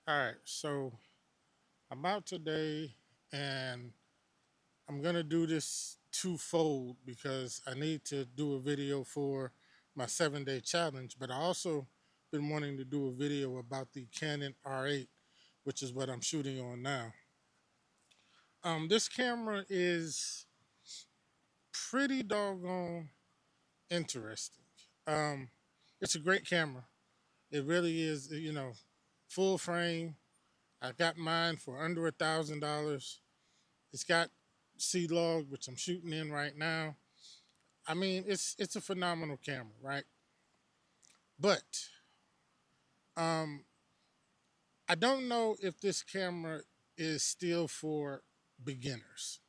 All right, so I'm out today and I'm gonna do this twofold because I need to do a video for my 7-day challenge, but I also been wanting to do a video about the Canon R8, which is what I'm shooting on now. This camera is pretty doggone interesting. Um, it's a great camera. It really is, full frame. I got mine for under $1,000. It's got C log, which I'm shooting in right now. I mean, it's a phenomenal camera, right? But um, I don't know if this camera is still for beginners.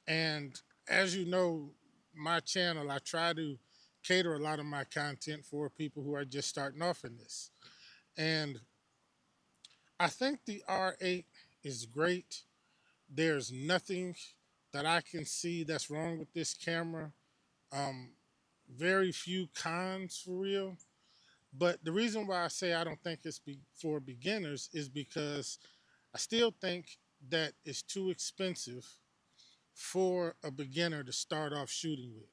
And as you know, my channel, I try to cater a lot of my content for people who are just starting off in this. And I think the R8 is great. There's nothing that I can see that's wrong with this camera. Um, Very few cons for real. But the reason why I say I don't think it's for beginners is because I still think that it's too expensive for a beginner to start off shooting with.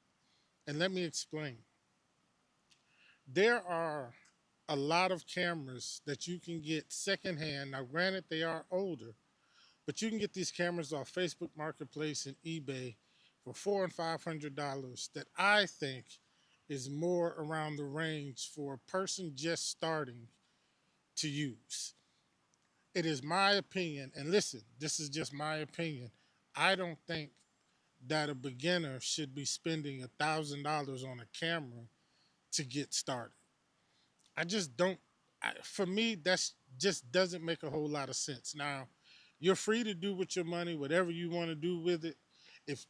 And let me explain. There are a lot of cameras that you can get secondhand. Now, granted, they are older, but you can get these cameras off Facebook Marketplace and eBay for $400 and $500 that I think is more around the range for a person just starting to use. It is my opinion, and listen, this is just my opinion. I don't think that a beginner should be spending $1,000 on a camera to get started. I just don't. For me, that's just doesn't make a whole lot of sense. Now, you're free to do with your money whatever you want to do with it. If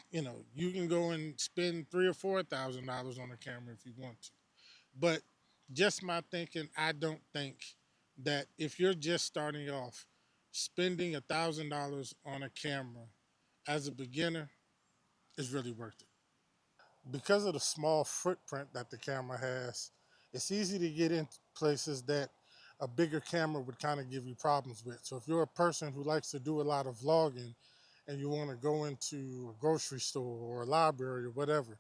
you can go and spend $3,000 or $4,000 on a camera if you want to. But just my thinking, I don't think that if you're just starting off, spending $1,000 on a camera as a beginner is really worth it. Because of the small footprint that the camera has, it's easy to get in places that a bigger camera would kind of give you problems with. So if you're a person who likes to do a lot of vlogging and you want to go into a grocery store or a library or whatever,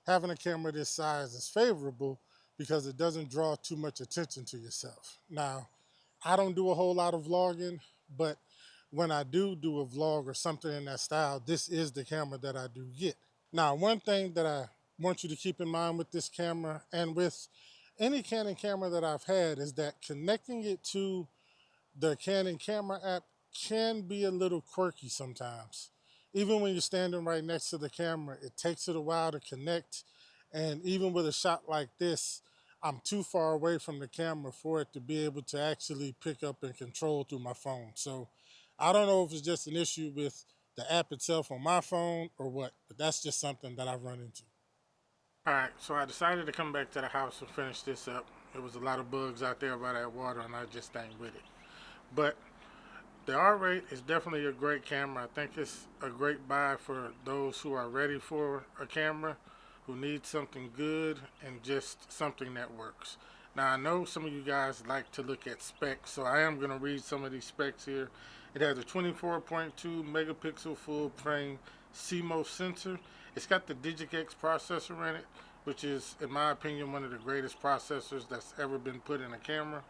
having a camera this size is favorable because it doesn't draw too much attention to yourself. Now, I don't do a whole lot of vlogging, but when I do a vlog or something in that style, this is the camera that I do get. Now, one thing that I want you to keep in mind with this camera and with any Canon camera that I've had is that connecting it to the Canon camera app can be a little quirky sometimes. Even when you're standing right next to the camera, it takes it a while to connect. And even with a shot like this, I'm too far away from the camera for it to be able to actually pick up and control through my phone. So I don't know if it's just an issue with the app itself on my phone or what, but that's just something that I've run into. All right, so I decided to come back to the house and finish this up. There was a lot of bugs out there by that water, and I just ain't with it. But the R rate is definitely a great camera. I think it's a great buy for those who are ready for a camera, who need something good and just something that works. Now, I know some of you guys like to look at specs, so I am going to read some of these specs here. It has a 24.2 megapixel full frame CMOS sensor. It's got the DigicX processor in it, which is, in my opinion, one of the greatest processors that's ever been put in a camera.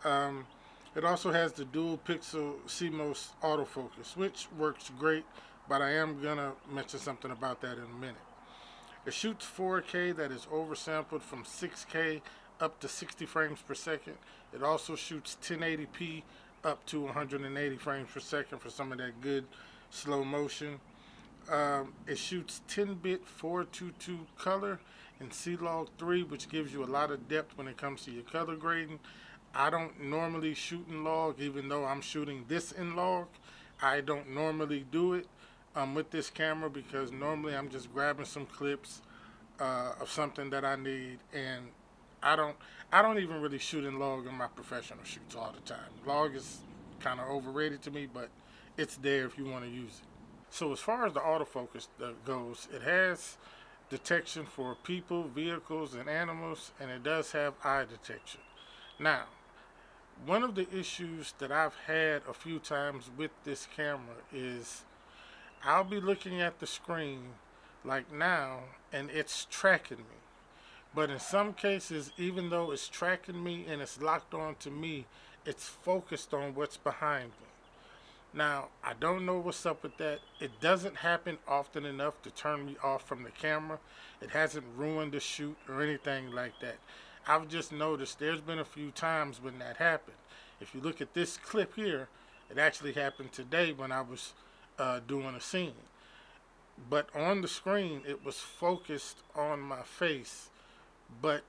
Um, it also has the dual pixel CMOS autofocus, which works great, but I am going to mention something about that in a minute. It shoots 4K that is oversampled from 6K up to 60 frames per second. It also shoots 1080p up to 180 frames per second for some of that good slow motion. It shoots 10-bit 422 color in C-Log 3, which gives you a lot of depth when it comes to your color grading. I don't normally shoot in log, even though I'm shooting this in log. I don't normally do it with this camera because normally I'm just grabbing some clips of something that I need, and I don't I don't even really shoot in log in my professional shoots all the time. Log is kind of overrated to me, but it's there if you want to use it. So as far as the autofocus goes, it has detection for people, vehicles, and animals, and it does have eye detection. Now, One of the issues that I've had a few times with this camera is I'll be looking at the screen like now and it's tracking me. But in some cases, even though it's tracking me and it's locked on to me, it's focused on what's behind me. Now, I don't know what's up with that. It doesn't happen often enough to turn me off from the camera. It hasn't ruined the shoot or anything like that. I've just noticed there's been a few times when that happened. If you look at this clip here, it actually happened today when I was doing a scene. But on the screen, it was focused on my face, but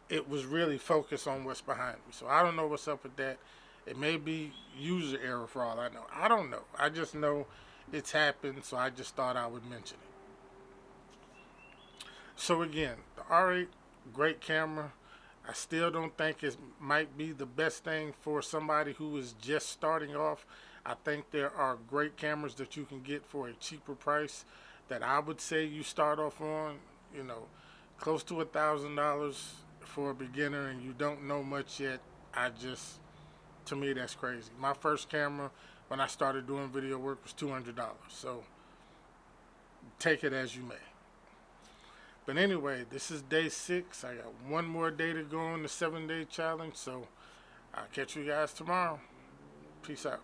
it was really focused on what's behind me. So I don't know what's up with that. It may be user error for all I know. I don't know. I just know it's happened, so I just thought I would mention it. So again, the R8, great camera. I still don't think it might be the best thing for somebody who is just starting off. I think there are great cameras that you can get for a cheaper price that I would say you start off on, you know, close to $1,000 for a beginner and you don't know much yet. To me, that's crazy. My first camera when I started doing video work was $200. So take it as you may. But anyway, this is day 6. I got one more day to go on the 7-day challenge. So I'll catch you guys tomorrow. Peace out.